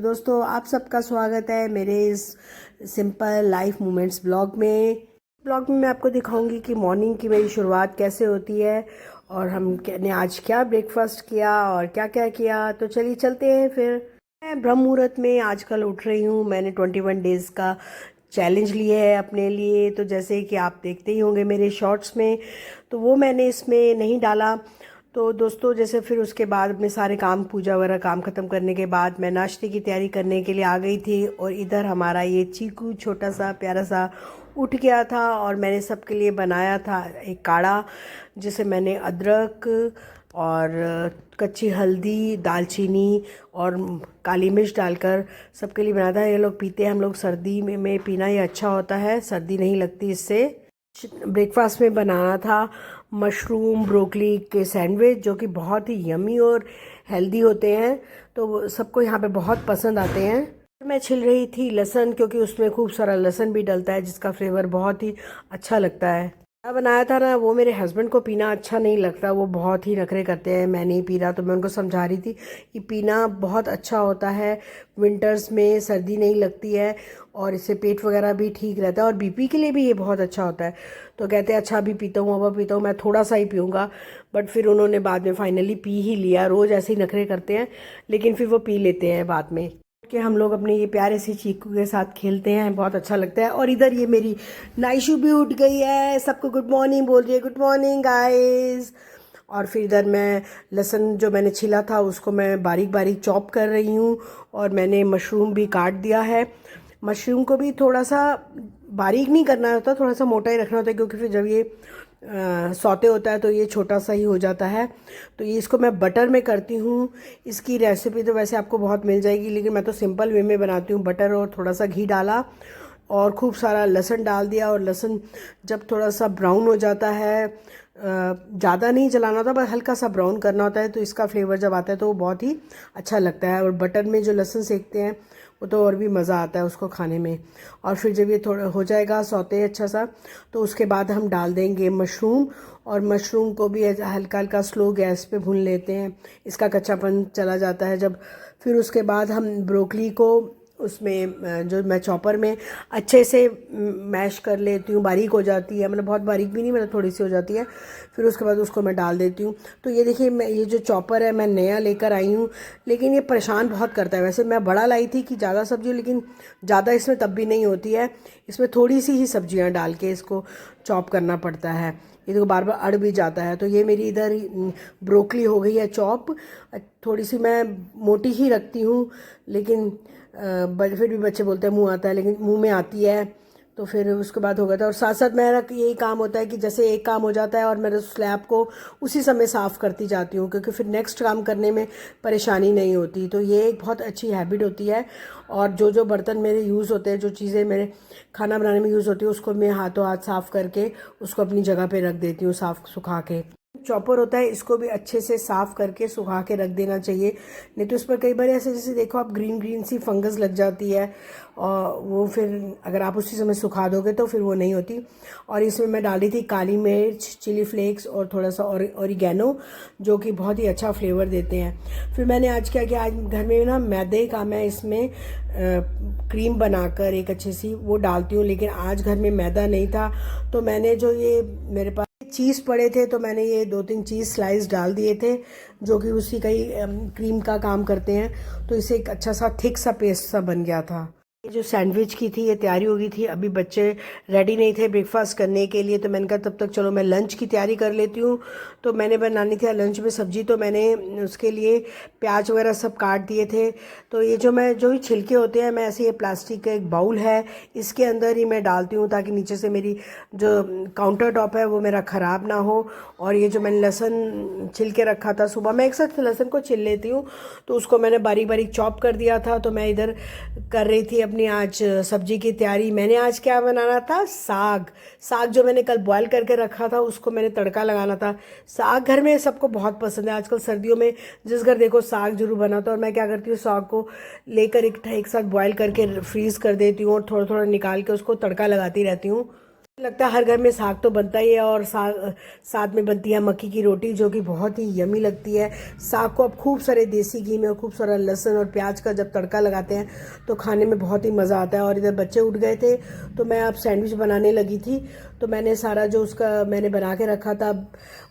दोस्तों आप सबका स्वागत है मेरे इस सिंपल लाइफ मोमेंट्स ब्लॉग में मैं आपको दिखाऊंगी कि मॉर्निंग की मेरी शुरुआत कैसे होती है और हमने आज क्या ब्रेकफास्ट किया और क्या क्या किया। तो चलिए चलते हैं फिर। मैं ब्रह्म मुहूर्त में आजकल उठ रही हूँ। मैंने 21 डेज़ का चैलेंज लिया है अपने लिए। तो जैसे कि आप देखते ही होंगे मेरे शॉर्ट्स में, तो वो मैंने इसमें नहीं डाला। तो दोस्तों जैसे फिर उसके बाद अपने सारे काम पूजा वगैरह काम ख़त्म करने के बाद मैं नाश्ते की तैयारी करने के लिए आ गई थी। और इधर हमारा ये चीकू छोटा सा प्यारा सा उठ गया था और मैंने सबके लिए बनाया था एक काढ़ा, जिसे मैंने अदरक और कच्ची हल्दी, दालचीनी और काली मिर्च डालकर सबके लिए बनाया था। ये लोग पीते हैं, हम लोग सर्दी में पीना ये अच्छा होता है, सर्दी नहीं लगती इससे। ब्रेकफास्ट में बनाना था मशरूम ब्रोकली के सैंडविच, जो कि बहुत ही यमी और हेल्दी होते हैं, तो सबको यहाँ पे बहुत पसंद आते हैं। मैं छिल रही थी लहसुन, क्योंकि उसमें खूब सारा लहसुन भी डलता है जिसका फ्लेवर बहुत ही अच्छा लगता है। क्या बनाया था ना, वो मेरे हस्बैंड को पीना अच्छा नहीं लगता, वो बहुत ही नखरे करते हैं मैं नहीं पी रहा। तो मैं उनको समझा रही थी कि पीना बहुत अच्छा होता है, विंटर्स में सर्दी नहीं लगती है और इससे पेट वगैरह भी ठीक रहता है और बीपी के लिए भी ये बहुत अच्छा होता है। तो कहते हैं अच्छा अभी पीता हूँ, अब पीता हूँ, मैं थोड़ा सा ही पीऊँगा। बट फिर उन्होंने बाद में फाइनली पी ही लिया। रोज़ ऐसे ही नखरे करते हैं लेकिन फिर वो पी लेते हैं बाद में। कि हम लोग अपने ये प्यारे से चीकू के साथ खेलते हैं, बहुत अच्छा लगता है। और इधर ये मेरी नाइशू भी उठ गई है, सबको गुड मॉर्निंग बोल रही है, गुड मॉर्निंग गाइस। और फिर इधर मैं लहसुन जो मैंने छिला था उसको मैं बारीक बारीक चॉप कर रही हूँ और मैंने मशरूम भी काट दिया है। मशरूम को भी थोड़ा सा बारीक नहीं करना होता, थोड़ा सा मोटा ही रखना होता है, क्योंकि फिर जब ये सौते होता है तो ये छोटा सा ही हो जाता है। तो ये इसको मैं बटर में करती हूँ। इसकी रेसिपी तो वैसे आपको बहुत मिल जाएगी, लेकिन मैं तो सिंपल वे में बनाती हूँ। बटर और थोड़ा सा घी डाला और खूब सारा लहसुन डाल दिया। और लहसुन जब थोड़ा सा ब्राउन हो जाता है, ज़्यादा नहीं जलाना होता, बस हल्का सा ब्राउन करना होता है, तो इसका फ्लेवर जब आता है तो वो बहुत ही अच्छा लगता है। और बटर में जो लहसुन सेकते हैं वो तो और भी मज़ा आता है उसको खाने में। और फिर जब ये थोड़ा हो जाएगा सौते अच्छा सा, तो उसके बाद हम डाल देंगे मशरूम। और मशरूम को भी हल्का हल्का स्लो गैस पे भून लेते हैं, इसका कच्चापन चला जाता है जब। फिर उसके बाद हम ब्रोकली को उसमें जो मैं चॉपर में अच्छे से मैश कर लेती हूँ, बारीक हो जाती है, मतलब बहुत बारीक भी नहीं, मतलब थोड़ी सी हो जाती है। फिर उसके बाद उसको मैं डाल देती हूँ। तो ये देखिए, मैं ये जो चॉपर है मैं नया लेकर आई हूँ, लेकिन ये परेशान बहुत करता है। वैसे मैं बड़ा लाई थी कि ज़्यादा सब्जी, लेकिन ज़्यादा इसमें तब भी नहीं होती है। इसमें थोड़ी सी ही सब्जियाँ डाल के इसको चॉप करना पड़ता है, ये देखो बार बार अड़ भी जाता है। तो ये मेरी इधर ब्रोकली हो गई है चॉप। थोड़ी सी मैं मोटी ही रखती हूँ, लेकिन फिर भी बच्चे बोलते हैं मुंह आता है, लेकिन मुंह में आती है। तो फिर उसके बाद हो गया था। और साथ साथ मेरा यही काम होता है कि जैसे एक काम हो जाता है और मेरे स्लैब को उसी समय साफ़ करती जाती हूँ, क्योंकि फिर नेक्स्ट काम करने में परेशानी नहीं होती। तो ये एक बहुत अच्छी हैबिट होती है। और जो जो बर्तन मेरे यूज़ होते हैं, जो चीज़ें मेरे खाना बनाने में यूज़ होती है, उसको मैं हाथों हाथ साफ़ करके उसको अपनी जगह पे रख देती हूँ, साफ़ सुखा के। चॉपर होता है, इसको भी अच्छे से साफ़ करके सुखा के रख देना चाहिए, नहीं तो इस पर कई बार ऐसे जैसे देखो आप ग्रीन ग्रीन सी फंगस लग जाती है, और वो फिर अगर आप उसी समय सुखा दोगे तो फिर वो नहीं होती। और इसमें मैं डाली थी काली मिर्च, चिली फ्लेक्स और थोड़ा सा ऑरिगेनो, जो कि बहुत ही अच्छा फ्लेवर देते हैं। फिर मैंने आज क्या किया, आज घर में ना मैदे का मैं इसमें क्रीम बनाकर एक अच्छी सी वो डालती हूँ, लेकिन आज घर में मैदा नहीं था। तो मैंने जो ये मेरे पास चीज़ पड़े थे, तो मैंने ये 2-3 चीज़ स्लाइस डाल दिए थे, जो कि उसी का ही क्रीम का काम करते हैं। तो इसे एक अच्छा सा थिक सा पेस्ट सा बन गया था। ये जो सैंडविच की थी ये तैयारी हो गई थी, अभी बच्चे रेडी नहीं थे ब्रेकफास्ट करने के लिए, तो मैंने कहा तब तक चलो मैं लंच की तैयारी कर लेती हूँ। तो मैंने बनानी थी लंच में सब्जी, तो मैंने उसके लिए प्याज वगैरह सब काट दिए थे। तो ये जो ही छिलके होते हैं, मैं ऐसे ये प्लास्टिक का एक बाउल है, इसके अंदर ही मैं डालती हूँ, ताकि नीचे से मेरी जो काउंटर टॉप है वो मेरा ख़राब ना हो। और ये जो मैंने लहसुन छिल के रखा था सुबह, मैं एक साथ लहसुन को छिल लेती हूँ, तो उसको मैंने बारीक बारीक चॉप कर दिया था। तो मैं इधर कर रही थी अपने अपनी आज सब्जी की तैयारी। मैंने आज क्या बनाना था, साग। साग जो मैंने कल बॉयल करके रखा था उसको मैंने तड़का लगाना था। साग घर में सबको बहुत पसंद है, आजकल सर्दियों में जिस घर देखो साग जरूर बनाता है। और मैं क्या करती हूँ, साग को लेकर एक साथ बॉयल करके फ्रीज़ कर देती हूँ और थोड़ा थोड़ा निकाल के उसको तड़का लगाती रहती हूँ। लगता है हर घर में साग तो बनता ही है। और साथ में बनती है मक्की की रोटी जो कि बहुत ही यमी लगती है। साग को आप खूब सारे देसी घी में और खूब सारा लहसुन और प्याज का जब तड़का लगाते हैं तो खाने में बहुत ही मज़ा आता है। और इधर बच्चे उठ गए थे तो मैं अब सैंडविच बनाने लगी थी। तो मैंने सारा जो उसका मैंने बना के रखा था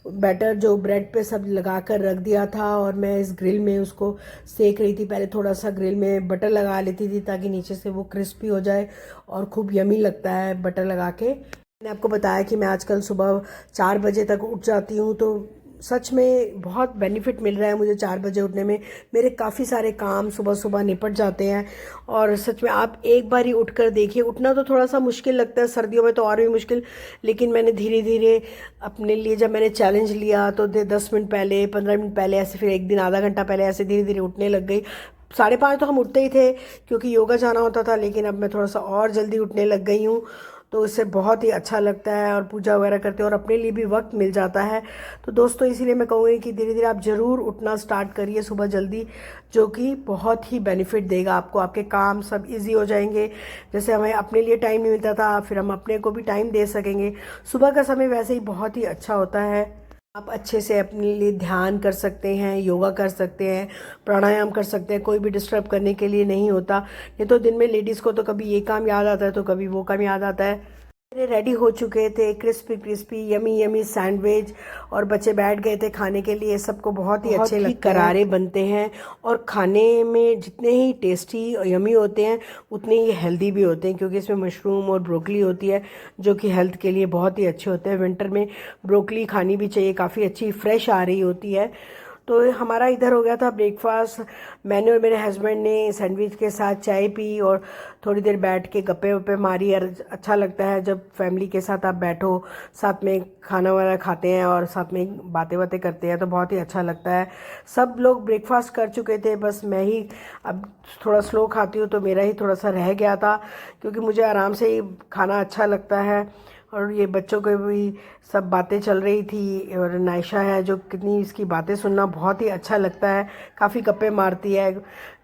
बैटर, जो ब्रेड पे सब लगा कर रख दिया था और मैं इस ग्रिल में उसको सेक रही थी। पहले थोड़ा सा ग्रिल में बटर लगा लेती थी ताकि नीचे से वो क्रिस्पी हो जाए और खूब यमी लगता है बटर लगा के। मैंने आपको बताया कि मैं आजकल सुबह 4 बजे तक उठ जाती हूँ, तो सच में बहुत बेनिफिट मिल रहा है मुझे 4 बजे उठने में। मेरे काफ़ी सारे काम सुबह सुबह निपट जाते हैं। और सच में आप एक बार ही उठ कर देखिए। उठना तो थोड़ा सा मुश्किल लगता है, सर्दियों में तो और भी मुश्किल, लेकिन मैंने धीरे धीरे अपने लिए जब मैंने चैलेंज लिया तो 10 मिनट पहले, 15 मिनट पहले, ऐसे फिर एक दिन आधा घंटा पहले, ऐसे धीरे धीरे उठने लग गई। 5:30 तो हम उठते ही थे क्योंकि योगा जाना होता था, लेकिन अब मैं थोड़ा सा और जल्दी उठने लग गई हूँ। तो इससे बहुत ही अच्छा लगता है और पूजा वगैरह करते हैं और अपने लिए भी वक्त मिल जाता है। तो दोस्तों इसीलिए मैं कहूँगी कि धीरे धीरे आप ज़रूर उठना स्टार्ट करिए सुबह जल्दी, जो कि बहुत ही बेनिफिट देगा आपको। आपके काम सब इजी हो जाएंगे। जैसे हमें अपने लिए टाइम नहीं मिलता था, फिर हम अपने को भी टाइम दे सकेंगे। सुबह का समय वैसे ही बहुत ही अच्छा होता है। आप अच्छे से अपने लिए ध्यान कर सकते हैं, योगा कर सकते हैं, प्राणायाम कर सकते हैं। कोई भी डिस्टर्ब करने के लिए नहीं होता। नहीं तो दिन में लेडीज़ को तो कभी ये काम याद आता है तो कभी वो काम याद आता है। मेरे रेडी हो चुके थे crispy crispy yummy yummy sandwich और बच्चे बैठ गए थे खाने के लिए। सबको बहुत ही अच्छे लगते हैं, करारे बनते हैं और खाने में जितने ही टेस्टी और यमी होते हैं उतने ही हेल्दी भी होते हैं, क्योंकि इसमें मशरूम और ब्रोकली होती है जो कि हेल्थ के लिए बहुत ही अच्छे होते हैं। विंटर में ब्रोकली खानी भी चाहिए, काफ़ी अच्छी फ्रेश आ रही होती है। तो हमारा इधर हो गया था ब्रेकफास्ट। मैंने और मेरे हस्बैंड ने सैंडविच के साथ चाय पी और थोड़ी देर बैठ के गप्पे वप्पे मारी। और अच्छा लगता है जब फैमिली के साथ आप बैठो, साथ में खाना वाना खाते हैं और साथ में बातें बातें करते हैं, तो बहुत ही अच्छा लगता है। सब लोग ब्रेकफास्ट कर चुके थे, बस मैं ही अब थोड़ा स्लो खाती हूँ तो मेरा ही थोड़ा सा रह गया था, क्योंकि मुझे आराम से ही खाना अच्छा लगता है। और ये बच्चों को भी सब बातें चल रही थी। और नायशा है जो कितनी इसकी बातें सुनना बहुत ही अच्छा लगता है, काफ़ी गप्पे मारती है।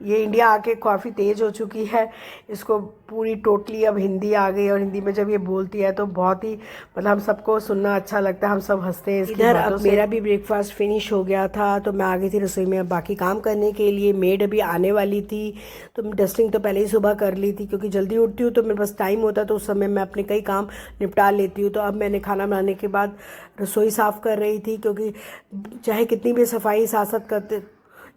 ये इंडिया आके काफ़ी तेज़ हो चुकी है, इसको पूरी टोटली अब हिंदी आ गई और हिंदी में जब ये बोलती है तो बहुत ही मतलब हम सबको सुनना अच्छा लगता है, हम सब हंसते हैं इसकी बातों से। मेरा भी ब्रेकफास्ट फिनिश हो गया था तो मैं आ गई थी रसोई में अब बाकी काम करने के लिए। मेड अभी आने वाली थी तो डस्टिंग तो पहले ही सुबह कर ली थी, क्योंकि जल्दी उठती हूँ तो मेरे पास टाइम होता है तो उस समय मैं अपने कई काम निपटा लेती हूँ। तो अब मैंने खाना बनाने के बाद रसोई साफ़ कर रही थी, क्योंकि चाहे कितनी भी सफाई साथ साथ करते,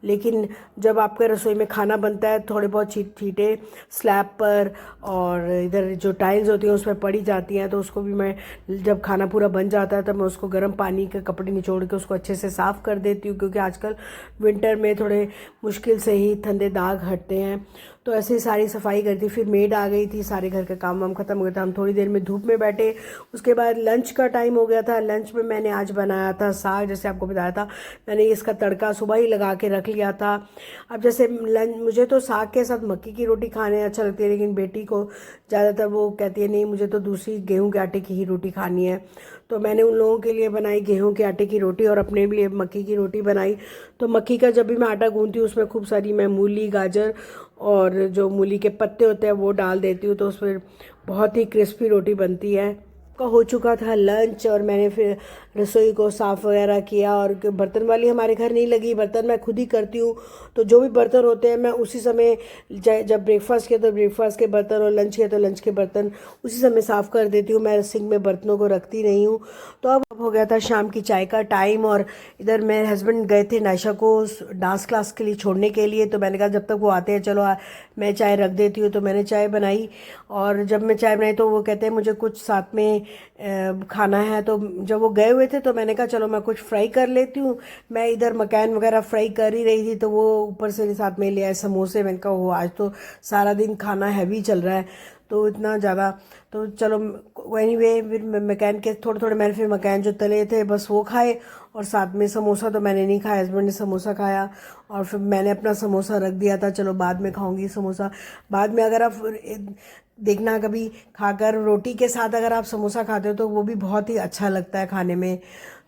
लेकिन जब आपके रसोई में खाना बनता है थोड़े बहुत छींटे स्लैब पर और इधर जो टाइल्स होती हैं उस पर पड़ी जाती हैं, तो उसको भी मैं जब खाना पूरा बन जाता है तब मैं उसको गर्म पानी के कपड़े निचोड़ के उसको अच्छे से साफ़ कर देती हूँ, क्योंकि आजकल विंटर में थोड़े मुश्किल से ही ठंडे दाग हटते हैं। तो ऐसे ही सारी सफाई करती। फिर मेड आ गई थी, सारे घर का काम वाम खत्म हो गया था, हम थोड़ी देर में धूप में बैठे। उसके बाद लंच का टाइम हो गया था। लंच में मैंने आज बनाया था साग, जैसे आपको बताया था मैंने इसका तड़का सुबह ही लगा के रख लिया था। अब जैसे लंच, मुझे तो साग के साथ मक्की की रोटी खाने अच्छा लगती है, लेकिन बेटी को ज़्यादातर वो कहती है नहीं मुझे तो दूसरी गेहूं के आटे की ही रोटी खानी है। तो मैंने उन लोगों के लिए बनाई गेहूं के आटे की रोटी और अपने लिए मक्की की रोटी बनाई। तो मक्की का जब भी मैं आटा गूंथती हूँ उसमें खूब सारी मैं मूली, गाजर और जो मूली के पत्ते होते हैं वो डाल देती हूँ, तो उसमें बहुत ही क्रिस्पी रोटी बनती है। का हो चुका था लंच और मैंने फिर रसोई को साफ़ वगैरह किया। और बर्तन वाली हमारे घर नहीं लगी, बर्तन मैं खुद ही करती हूँ। तो जो भी बर्तन होते हैं मैं उसी समय, जब ब्रेकफास्ट किया तो ब्रेकफास्ट के बर्तन और लंच किया तो लंच के बर्तन उसी समय साफ़ कर देती हूँ। मैं सिंक में बर्तनों को रखती नहीं हूँ। तो अब हो गया था शाम की चाय का टाइम और इधर मेरे हस्बैंड गए थे नायशा को डांस क्लास के लिए छोड़ने के लिए। तो मैंने कहा जब तक वो आते हैं चलो मैं चाय रख देती हूँ। तो मैंने चाय बनाई और जब मैं चाय बनाई तो वो कहते हैं मुझे कुछ साथ में खाना है। तो जब वो गए हुए थे तो मैंने कहा चलो मैं कुछ फ्राई कर लेती हूँ। मैं इधर मकैन वगैरह फ्राई कर ही रही थी तो वो ऊपर से साथ में ले आए समोसे। मैंने कहा वो आज तो सारा दिन खाना हैवी चल रहा है। तो इतना ज़्यादा, तो चलो एनीवे फिर मकान के थोड़े थोड़े मैंने फिर मकान जो तले थे बस वो खाए, और साथ में समोसा तो मैंने नहीं खाया, हस्बैंड ने समोसा खाया, और फिर मैंने अपना समोसा रख दिया था, चलो बाद में खाऊंगी समोसा बाद में। अगर आप देखना कभी खाकर रोटी के साथ अगर आप समोसा खाते हो तो वो भी बहुत ही अच्छा लगता है खाने में।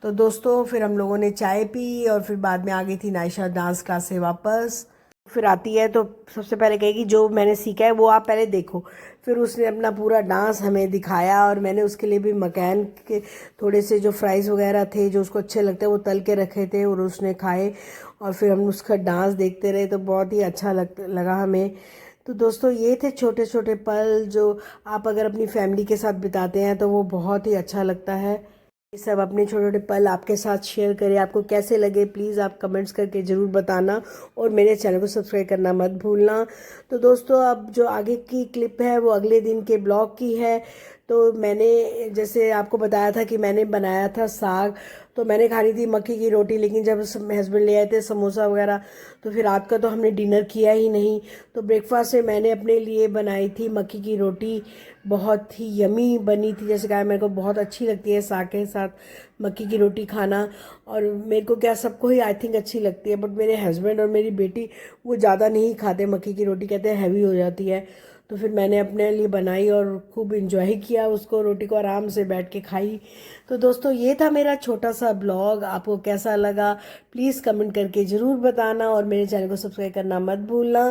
तो दोस्तों फिर हम लोगों ने चाय पी, और फिर बाद में आ गई थी नायशा डांस क्लास से वापस। फिर आती है तो सबसे पहले कहेगी जो मैंने सीखा है वो आप पहले देखो। फिर उसने अपना पूरा डांस हमें दिखाया, और मैंने उसके लिए भी मकान के थोड़े से जो फ्राइज़ वगैरह थे जो उसको अच्छे लगते हैं वो तल के रखे थे, और उसने खाए, और फिर हम उसका डांस देखते रहे, तो बहुत ही अच्छा लगा हमें। तो दोस्तों ये थे छोटे छोटे पल जो आप अगर अपनी फैमिली के साथ बिताते हैं तो वो बहुत ही अच्छा लगता है। ये सब अपने छोटे छोटे पल आपके साथ शेयर करें, आपको कैसे लगे प्लीज़ आप कमेंट्स करके ज़रूर बताना, और मेरे चैनल को सब्सक्राइब करना मत भूलना। तो दोस्तों अब जो आगे की क्लिप है वो अगले दिन के ब्लॉग की है। तो मैंने जैसे आपको बताया था कि मैंने बनाया था साग, तो मैंने खानी थी मक्की की रोटी, लेकिन जब हस्बैंड ले आए थे समोसा वगैरह तो फिर रात का तो हमने डिनर किया ही नहीं। तो ब्रेकफास्ट में मैंने अपने लिए बनाई थी मक्की की रोटी, बहुत ही यमी बनी थी। जैसे कहा मेरे को बहुत अच्छी लगती है साग के साथ मक्की की रोटी खाना, और मेरे को क्या सबको ही आई थिंक अच्छी लगती है, बट मेरे हस्बैंड और मेरी बेटी वो ज़्यादा नहीं खाते मक्की की रोटी, कहते हैं हैवी हो जाती है। तो फिर मैंने अपने लिए बनाई और खूब इंजॉय किया उसको, रोटी को आराम से बैठ के खाई। तो दोस्तों ये था मेरा छोटा सा ब्लॉग, आपको कैसा लगा प्लीज़ कमेंट करके ज़रूर बताना, और मेरे चैनल को सब्सक्राइब करना मत भूलना।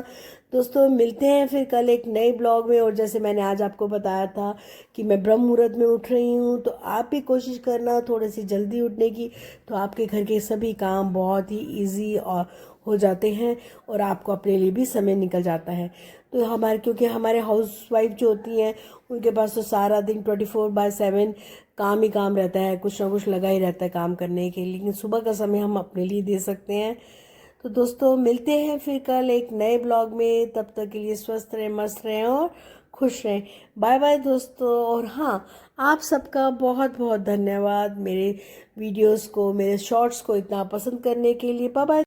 दोस्तों मिलते हैं फिर कल एक नए ब्लॉग में, और जैसे मैंने आज आपको बताया था कि मैं ब्रह्म मुहूर्त में उठ रही हूँ, तो आप भी कोशिश करना थोड़ी सी जल्दी उठने की, तो आपके घर के सभी काम बहुत ही ईजी और हो जाते हैं, और आपको अपने लिए भी समय निकल जाता है। तो हमारे क्योंकि हमारे हाउस वाइफ जो होती हैं उनके पास तो सारा दिन 24/7 काम ही काम रहता है, कुछ ना कुछ लगा ही रहता है काम करने के लिए, लेकिन सुबह का समय हम अपने लिए दे सकते हैं। तो दोस्तों मिलते हैं फिर कल एक नए ब्लॉग में, तब तक के लिए स्वस्थ रहें, मस्त रहें और खुश रहें। बाय बाय दोस्तों। और हाँ, आप सबका बहुत बहुत धन्यवाद मेरे वीडियोस को, मेरे शॉर्ट्स को इतना पसंद करने के लिए। Bye bye.